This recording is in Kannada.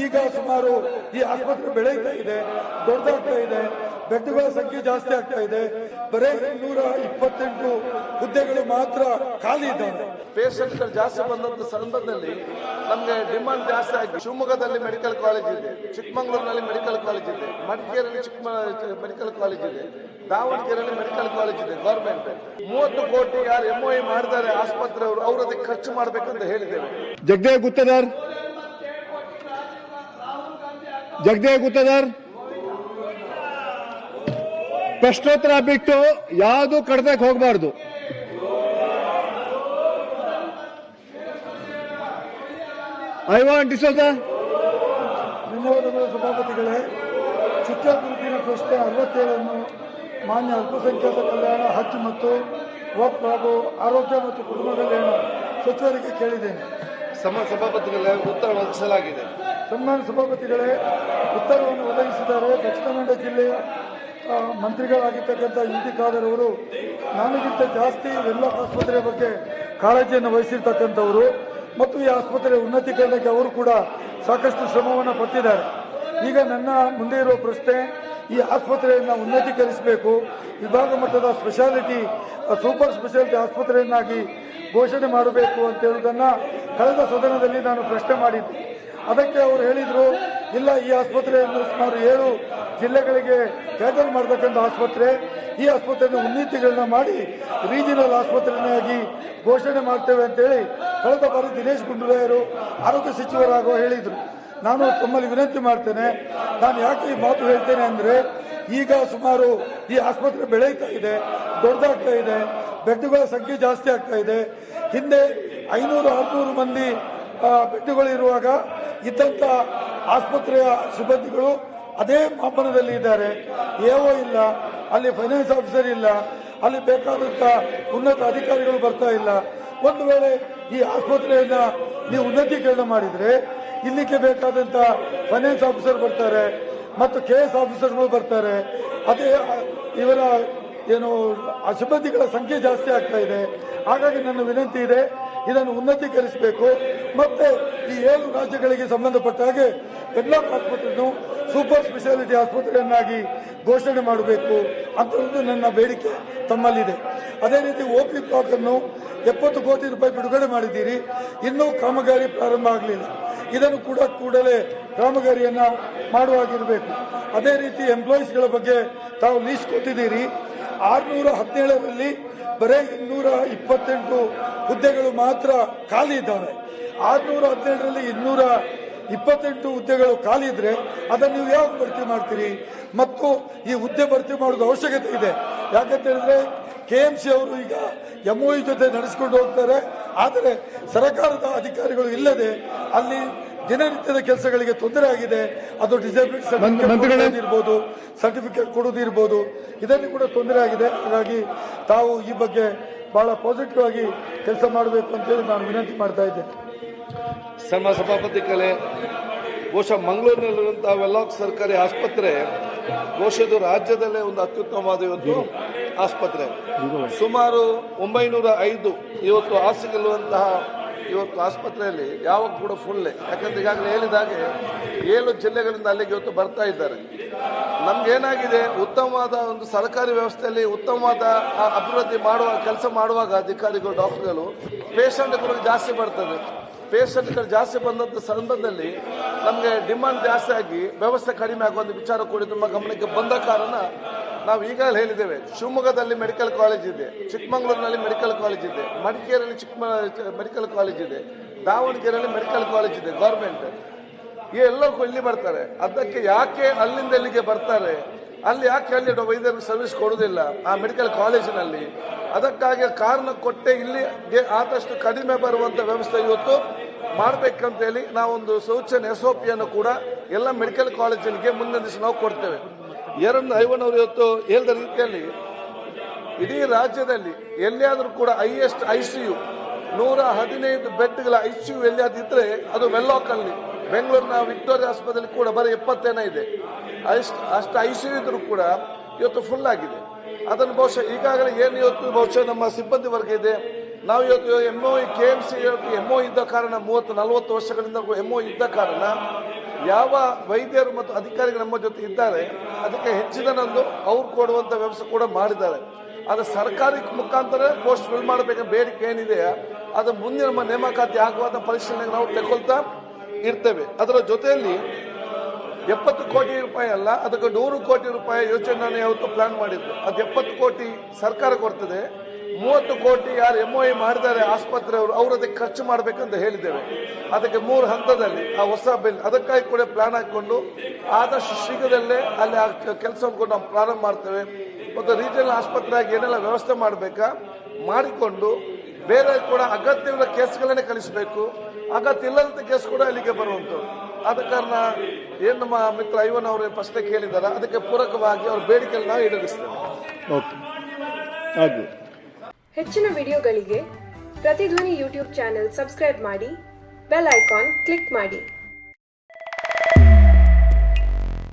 ಈಗ ಸುಮಾರು ಈ ಆಸ್ಪತ್ರೆ ಬೆಳೀತಾ ಇದೆ, ದೊಡ್ಡದಾಗ್ತಾ ಇದೆ, ಬೆಡ್ಗಳ ಸಂಖ್ಯೆ ಜಾಸ್ತಿ ಆಗ್ತಾ ಇದೆ. ಬರೀ 228 ಹುದ್ದೆಗಳು ಮಾತ್ರ ಖಾಲಿ ಇದ್ದಾವೆ. ಪೇಷಂಟ್ಗಳು ಜಾಸ್ತಿ ಬಂದಂತ ಸಂದರ್ಭದಲ್ಲಿ ನಮಗೆ ಡಿಮಾಂಡ್ ಜಾಸ್ತಿ ಆಗಿ ಶಿವಮೊಗ್ಗದಲ್ಲಿ ಮೆಡಿಕಲ್ ಕಾಲೇಜ್ ಇದೆ, ಚಿಕ್ಕಮಗಳೂರಿನಲ್ಲಿ ಮೆಡಿಕಲ್ ಕಾಲೇಜ್ ಇದೆ, ಮಡಿಕೇರಿಯಲ್ಲಿ ಮೆಡಿಕಲ್ ಕಾಲೇಜ್ ಇದೆ, ದಾವಣಗೆರೆಯಲ್ಲಿ ಮೆಡಿಕಲ್ ಕಾಲೇಜ್ ಇದೆ. ಗವರ್ಮೆಂಟ್ 30 ಕೋಟಿ ಯಾರು MOI ಮಾಡಿದ್ದಾರೆ ಆಸ್ಪತ್ರೆ ಅವರು ಅದಕ್ಕೆ ಖರ್ಚು ಮಾಡಬೇಕಂತ ಹೇಳಿದ್ದೇವೆ. ಜಗದೇವ್ ಗುತ್ತದಾರ್ ಪ್ರಶ್ನೋತ್ತರ ಬಿಟ್ಟು ಯಾವುದು ಕಡ್ದಕ್ಕೆ ಹೋಗಬಾರ್ದು. ಧನ್ಯವಾದಗಳು ಸಭಾಪತಿಗಳೇ. ಚಿತ್ರದುರ್ಗಿನ ಪ್ರಶ್ನೆ 67 ಮಾನ್ಯ ಅಲ್ಪಸಂಖ್ಯಾತ ಕಲ್ಯಾಣ, ಹಜ್ ಮತ್ತು ವಕ್ಫ್ ಹಾಗೂ ಆರೋಗ್ಯ ಮತ್ತು ಕುಟುಂಬ ಕಲ್ಯಾಣ ಸಚಿವರಿಗೆ ಕೇಳಿದ್ದೇನೆ. ಸಭಾಪತಿಗಳೇ, ಉತ್ತರ ಒದಗಿಸಲಾಗಿದೆ. ಸನ್ಮಾನ್ಯ ಸಭಾಪತಿಗಳೇ, ಉತ್ತರವನ್ನು ಒದಗಿಸಿದ್ದಾರೆ. ದಕ್ಷಿಣ ಕನ್ನಡ ಜಿಲ್ಲೆಯ ಮಂತ್ರಿಗಳಾಗಿರ್ತಕ್ಕಂಥ UT ಖಾದರ್ ಅವರು ನನಗಿಂತ ಜಾಸ್ತಿ ವೆನ್ಲಾಕ್ ಆಸ್ಪತ್ರೆಯ ಬಗ್ಗೆ ಕಾಳಜಿಯನ್ನು ವಹಿಸಿರ್ತಕ್ಕಂಥವರು ಮತ್ತು ಈ ಆಸ್ಪತ್ರೆಯ ಉನ್ನತೀಕರಣಕ್ಕೆ ಅವರು ಕೂಡ ಸಾಕಷ್ಟು ಶ್ರಮವನ್ನು ಪಟ್ಟಿದ್ದಾರೆ. ಈಗ ನನ್ನ ಮುಂದೆ ಇರುವ ಪ್ರಶ್ನೆ, ಈ ಆಸ್ಪತ್ರೆಯನ್ನು ಉನ್ನತೀಕರಿಸಬೇಕು, ವಿಭಾಗ ಮಟ್ಟದ ಸ್ಪೆಷಾಲಿಟಿ ಸೂಪರ್ ಸ್ಪೆಷಾಲಿಟಿ ಆಸ್ಪತ್ರೆಯನ್ನಾಗಿ ಘೋಷಣೆ ಮಾಡಬೇಕು ಅಂತ ಹೇಳುವುದನ್ನು ಕಳೆದ ಸದನದಲ್ಲಿ ನಾನು ಪ್ರಶ್ನೆ ಮಾಡಿದ್ದೆ. ಅದಕ್ಕೆ ಅವರು ಹೇಳಿದರು, ಇಲ್ಲ, ಈ ಆಸ್ಪತ್ರೆಯನ್ನು ಸುಮಾರು 7 ಜಿಲ್ಲೆಗಳಿಗೆ ಕ್ಯಾಟರ್ ಮಾಡತಕ್ಕಂಥ ಆಸ್ಪತ್ರೆ, ಈ ಆಸ್ಪತ್ರೆಯನ್ನು ಉನ್ನತೀಕರಣ ಮಾಡಿ ರೀಜನಲ್ ಆಸ್ಪತ್ರೆಯಾಗಿ ಘೋಷಣೆ ಮಾಡ್ತೇವೆ ಅಂತೇಳಿ ಕಳೆದ ಬಾರಿ ದಿನೇಶ್ ಗುಂಡೂರಾಯರು ಆರೋಗ್ಯ ಸಚಿವರಾಗೋ ಹೇಳಿದರು. ನಾನು ತಮ್ಮಲ್ಲಿ ವಿನಂತಿ ಮಾಡ್ತೇನೆ, ನಾನು ಯಾಕೆ ಈ ಮಾತು ಹೇಳ್ತೇನೆ ಅಂದರೆ, ಈಗ ಸುಮಾರು ಈ ಆಸ್ಪತ್ರೆ ಬೆಳೀತಾ ಇದೆ, ದೊಡ್ಡದಾಗ್ತಾ ಇದೆ, ಬೆಡ್ಗಳ ಸಂಖ್ಯೆ ಜಾಸ್ತಿ ಆಗ್ತಾ ಇದೆ. ಹಿಂದೆ 500-600 ಮಂದಿ ಬೆಡ್ಗಳು ಇರುವಾಗ ಇದ್ದಂಥ ಆಸ್ಪತ್ರೆಯ ಸಿಬ್ಬಂದಿಗಳು ಅದೇ ಮಾಪನದಲ್ಲಿ ಇದ್ದಾರೆ. AO ಇಲ್ಲ, ಅಲ್ಲಿ ಫೈನಾನ್ಸ್ ಆಫೀಸರ್ ಇಲ್ಲ, ಅಲ್ಲಿ ಬೇಕಾದಂಥ ಉನ್ನತ ಅಧಿಕಾರಿಗಳು ಬರ್ತಾ ಇಲ್ಲ. ಒಂದು ವೇಳೆ ಈ ಆಸ್ಪತ್ರೆಯನ್ನ ನೀವು ಉನ್ನತೀಕರಣ ಮಾಡಿದರೆ ಇಲ್ಲಿಗೆ ಬೇಕಾದಂಥ ಫೈನಾನ್ಸ್ ಆಫೀಸರ್ ಬರ್ತಾರೆ ಮತ್ತು KS ಆಫೀಸರ್ಗಳು ಬರ್ತಾರೆ. ಅದೇ ಇವರ ಏನು ಆ ಸಿಬ್ಬಂದಿಗಳ ಸಂಖ್ಯೆ ಜಾಸ್ತಿ ಆಗ್ತಾ ಇದೆ. ಹಾಗಾಗಿ ನನ್ನ ವಿನಂತಿ ಇದೆ, ಇದನ್ನು ಉನ್ನತೀಕರಿಸಬೇಕು. ಮತ್ತೆ ಈ 7 ರಾಜ್ಯಗಳಿಗೆ ಸಂಬಂಧಪಟ್ಟ ಹಾಗೆ ವೆನ್ಲಾಕ್ ಆಸ್ಪತ್ರೆಯನ್ನು ಸೂಪರ್ ಸ್ಪೆಷಾಲಿಟಿ ಆಸ್ಪತ್ರೆಯನ್ನಾಗಿ ಘೋಷಣೆ ಮಾಡಬೇಕು ಅಂತ ನನ್ನ ಬೇಡಿಕೆ ತಮ್ಮಲ್ಲಿದೆ. ಅದೇ ರೀತಿ OP ಬ್ಲಾಕ್ ಅನ್ನು 70 ಕೋಟಿ ರೂಪಾಯಿ ಬಿಡುಗಡೆ ಮಾಡಿದ್ದೀರಿ, ಇನ್ನೂ ಕಾಮಗಾರಿ ಪ್ರಾರಂಭ ಆಗಲಿಲ್ಲ. ಇದನ್ನು ಕೂಡ ಕೂಡಲೇ ಕಾಮಗಾರಿಯನ್ನ ಮಾಡುವಾಗಿರಬೇಕು. ಅದೇ ರೀತಿ ಎಂಪ್ಲಾಯೀಸ್ಗಳ ಬಗ್ಗೆ ತಾವು ಲೀಸ್ಟ್ ಕೊಟ್ಟಿದ್ದೀರಿ. 617ರಲ್ಲಿ ಬರೀ 228 ಹುದ್ದೆಗಳು ಮಾತ್ರ ಖಾಲಿ ಇದ್ದಾವೆ. 617ರಲ್ಲಿ 228 ಹುದ್ದೆಗಳು ಖಾಲಿ ಇದ್ರೆ ಅದನ್ನು ನೀವು ಯಾವಾಗ ಭರ್ತಿ ಮಾಡ್ತೀರಿ? ಮತ್ತು ಈ ಹುದ್ದೆ ಭರ್ತಿ ಮಾಡೋದು ಅವಶ್ಯಕತೆ ಇದೆ. ಯಾಕಂತ ಹೇಳಿದ್ರೆ KMC ಅವರು ಈಗ MOE ಜೊತೆ ನಡೆಸಿಕೊಂಡು ಹೋಗ್ತಾರೆ. ಆದರೆ ಸರ್ಕಾರದ ಅಧಿಕಾರಿಗಳು ಇಲ್ಲದೆ ಅಲ್ಲಿ ದಿನನಿತ್ಯದ ಕೆಲಸಗಳಿಗೆ ತೊಂದರೆ ಆಗಿದೆ. ಅದು ಡಿಸೇಬಿಲಿಟಿ ಸರ್ಟಿಫಿಕೇಟ್ ಇರ್ಬೋದು, ಸರ್ಟಿಫಿಕೇಟ್ ಕೊಡೋದಿರ್ಬೋದು, ಇದರಲ್ಲಿ ಕೂಡ ತೊಂದರೆ ಆಗಿದೆ. ಹಾಗಾಗಿ ತಾವು ಈ ಬಗ್ಗೆ ಬಹಳ ಪಾಸಿಟಿವ್ ಆಗಿ ಕೆಲಸ ಮಾಡಬೇಕು ಅಂತೇಳಿ ನಾನು ವಿನಂತಿ ಮಾಡ್ತಾ ಇದ್ದೇನೆ. ಸಭಾಪತಿಗಳೇ, ಬಹುಶಃ ಮಂಗಳೂರಿನಲ್ಲಿರುವಂತಹ ವೆನ್ಲಾಕ್ ಸರ್ಕಾರಿ ಆಸ್ಪತ್ರೆ ಬಹುಶಃ ರಾಜ್ಯದಲ್ಲೇ ಒಂದು ಅತ್ಯುತ್ತಮವಾದ ಇವತ್ತು ಆಸ್ಪತ್ರೆ. ಸುಮಾರು 905 ಇವತ್ತು ಹಾಸಿಗೆಲ್ಲುವಂತಹ ಇವತ್ತು ಆಸ್ಪತ್ರೆಯಲ್ಲಿ ಯಾವಾಗ ಕೂಡ ಫುಲ್. ಯಾಕಂದ್ರೆ ಈಗಾಗಲೇ ಹೇಳಿದಾಗೆ 7 ಜಿಲ್ಲೆಗಳಿಂದ ಅಲ್ಲಿಗೆ ಇವತ್ತು ಬರ್ತಾ ಇದ್ದಾರೆ. ನಮ್ಗೇನಾಗಿದೆ, ಉತ್ತಮವಾದ ಒಂದು ಸರ್ಕಾರಿ ವ್ಯವಸ್ಥೆಯಲ್ಲಿ ಉತ್ತಮವಾದ ಅಭಿವೃದ್ಧಿ ಕೆಲಸ ಮಾಡುವಾಗ ಅಧಿಕಾರಿಗಳು, ಡಾಕ್ಟರ್ಗಳು ಪೇಷಂಟ್ಗಳು ಜಾಸ್ತಿ ಬರ್ತದೆ. ಪೇಷಂಟ್ಗಳು ಜಾಸ್ತಿ ಬಂದಂಥ ಸಂದರ್ಭದಲ್ಲಿ ನಮಗೆ ಡಿಮಾಂಡ್ ಜಾಸ್ತಿ ಆಗಿ ವ್ಯವಸ್ಥೆ ಕಡಿಮೆ ಆಗುವಂಥ ವಿಚಾರ ಕೂಡ ನಮ್ಮ ಗಮನಕ್ಕೆ ಬಂದ ಕಾರಣ ನಾವು ಈಗಾಗಲೇ ಹೇಳಿದ್ದೇವೆ, ಶಿವಮೊಗ್ಗದಲ್ಲಿ ಮೆಡಿಕಲ್ ಕಾಲೇಜ್ ಇದೆ, ಚಿಕ್ಕಮಗಳೂರಿನಲ್ಲಿ ಮೆಡಿಕಲ್ ಕಾಲೇಜ್ ಇದೆ, ಮಡಿಕೇರಿಯಲ್ಲಿ ಮೆಡಿಕಲ್ ಕಾಲೇಜ್ ಇದೆ, ದಾವಣಗೆರೆಯಲ್ಲಿ ಮೆಡಿಕಲ್ ಕಾಲೇಜ್ ಇದೆ. ಗವರ್ಮೆಂಟ್ ಎಲ್ಲರೂ ಇಲ್ಲಿ ಬರ್ತಾರೆ. ಅದಕ್ಕೆ ಯಾಕೆ ಅಲ್ಲಿಂದ ಇಲ್ಲಿಗೆ ಬರ್ತಾರೆ? ಅಲ್ಲಿ ಯಾಕೆ ಅಲ್ಲಿ ವೈದ್ಯರಿಗೆ ಸರ್ವಿಸ್ ಕೊಡುವುದಿಲ್ಲ ಆ ಮೆಡಿಕಲ್ ಕಾಲೇಜಿನಲ್ಲಿ? ಅದಕ್ಕಾಗಿ ಕಾರಣ ಕೊಟ್ಟೆ ಇಲ್ಲಿ ಆದಷ್ಟು ಕಡಿಮೆ ಬರುವಂತ ವ್ಯವಸ್ಥೆ ಇವತ್ತು ಮಾಡಬೇಕಂತ ಹೇಳಿ ನಾವೊಂದು ಸೂಚನೆ SOPಯನ್ನು ಕೂಡ ಎಲ್ಲ ಮೆಡಿಕಲ್ ಕಾಲೇಜಿಗೆ ಮುಂದಿನ ದಿವಸ ನಾವು ಕೊಡ್ತೇವೆ. ಐವನವರು ಇವತ್ತು ಹೇಳಿದ ರೀತಿಯಲ್ಲಿ ಇಡೀ ರಾಜ್ಯದಲ್ಲಿ ಎಲ್ಲಿಯಾದರೂ ಕೂಡ ಹೈಯೆಸ್ಟ್ ICU 115 ಬೆಡ್ಗಳ ICU ಎಲ್ಲಿಯಾದ್ರೂ ಇದ್ರೆ ಅದು ವೆನ್ಲಾಕ್ ಅಲ್ಲಿ. ಬೆಂಗಳೂರಿನ ವಿಕ್ಟೋರಿಯಾ ಆಸ್ಪತ್ರೆಯಲ್ಲಿ ಕೂಡ ಬರೀ 70 ಇದೆ. ಅಷ್ಟು ICU ಇದ್ರೂ ಕೂಡ ಇವತ್ತು ಫುಲ್ ಆಗಿದೆ. ಅದನ್ನು ಬಹುಶಃ ಈಗಾಗಲೇ ಏನು ಇವತ್ತು ಬಹುಶಃ ನಮ್ಮ ಸಿಬ್ಬಂದಿ ವರ್ಗ ಇದೆ, ನಾವು ಇವತ್ತು MOE KMC MOE ಇದ್ದ ಕಾರಣ 30-40 ವರ್ಷಗಳಿಂದ MOE ಇದ್ದ ಕಾರಣ ಯಾವ ವೈದ್ಯರು ಮತ್ತು ಅಧಿಕಾರಿಗಳು ನಮ್ಮ ಜೊತೆ ಇದ್ದಾರೆ ಅದಕ್ಕೆ ಹೆಚ್ಚಿನದೊಂದು ಅವ್ರು ಕೊಡುವಂಥ ವ್ಯವಸ್ಥೆ ಕೂಡ ಮಾಡಿದ್ದಾರೆ. ಅದು ಸರ್ಕಾರಿ ಮುಖಾಂತರ ಪೋಸ್ಟ್ ಫಿಲ್ ಮಾಡಬೇಕಂತ ಬೇಡಿಕೆ ಏನಿದೆಯಾ ಅದು ಮುಂದೆ ನಮ್ಮ ನೇಮಕಾತಿ ಆಗುವಂಥ ಪರಿಶೀಲನೆಗೆ ನಾವು ತಗೊಳ್ತಾ ಇರ್ತೇವೆ. ಅದರ ಜೊತೆಯಲ್ಲಿ 70 ಕೋಟಿ ರೂಪಾಯಿ ಅಲ್ಲ, ಅದಕ್ಕೆ 100 ಕೋಟಿ ರೂಪಾಯಿ ಯೋಜನೆ ಯಾವತ್ತು ಪ್ಲಾನ್ ಮಾಡಿದ್ದು. ಅದು 70 ಕೋಟಿ ಸರ್ಕಾರ ಕೊಡ್ತದೆ, 30 ಕೋಟಿ ಯಾರು MOI ಮಾಡಿದ್ದಾರೆ ಆಸ್ಪತ್ರೆಯವರು ಅವರು ಅದಕ್ಕೆ ಖರ್ಚು ಮಾಡಬೇಕಂತ ಹೇಳಿದ್ದೇವೆ. ಅದಕ್ಕೆ 3 ಹಂತದಲ್ಲಿ ಆ ಹೊಸ ಬಿಲ್ ಅದಕ್ಕಾಗಿ ಕೂಡ ಪ್ಲಾನ್ ಹಾಕಿಕೊಂಡು ಆದಷ್ಟು ಶೀಘ್ರದಲ್ಲೇ ಅಲ್ಲಿ ಆ ಕೆಲಸವನ್ನು ಕೂಡ ನಾವು ಪ್ರಾರಂಭ ಮಾಡ್ತೇವೆ. ಮತ್ತು ರೀಜನಲ್ ಆಸ್ಪತ್ರೆಯಾಗಿ ಏನೆಲ್ಲ ವ್ಯವಸ್ಥೆ ಮಾಡಬೇಕಾ ಮಾಡಿಕೊಂಡು ಬೇರೆ ಕೂಡ ಅಗತ್ಯವಿರುವ ಕೇಸ್ಗಳನ್ನೇ ಕಳಿಸಬೇಕು, ಅಗತ್ಯ ಇಲ್ಲದಂಥ ಕೇಸ್ ಕೂಡ ಅಲ್ಲಿಗೆ ಬರುವಂಥದ್ದು. ಆದ ಕಾರಣ ಏನು ನಮ್ಮ ಮಿತ್ರ ಐವನ್ ಅವರು ಪ್ರಶ್ನೆ ಕೇಳಿದ್ದಾರೆ ಅದಕ್ಕೆ ಪೂರಕವಾಗಿ ಅವ್ರ ಬೇಡಿಕೆಯನ್ನು ನಾವು ಈಡೇರಿಸ್ತೇವೆ. ಓಕೆ, ಹಾಗೆ ಹೆಚ್ಚಿನ ವಿಡಿಯೋಗಳಿಗೆ ಪ್ರತಿಧ್ವನಿ ಯೂಟ್ಯೂಬ್ ಚಾನೆಲ್ ಸಬ್ಸ್ಕ್ರೈಬ್ ಮಾಡಿ, ಬೆಲ್ ಐಕಾನ್ ಕ್ಲಿಕ್ ಮಾಡಿ.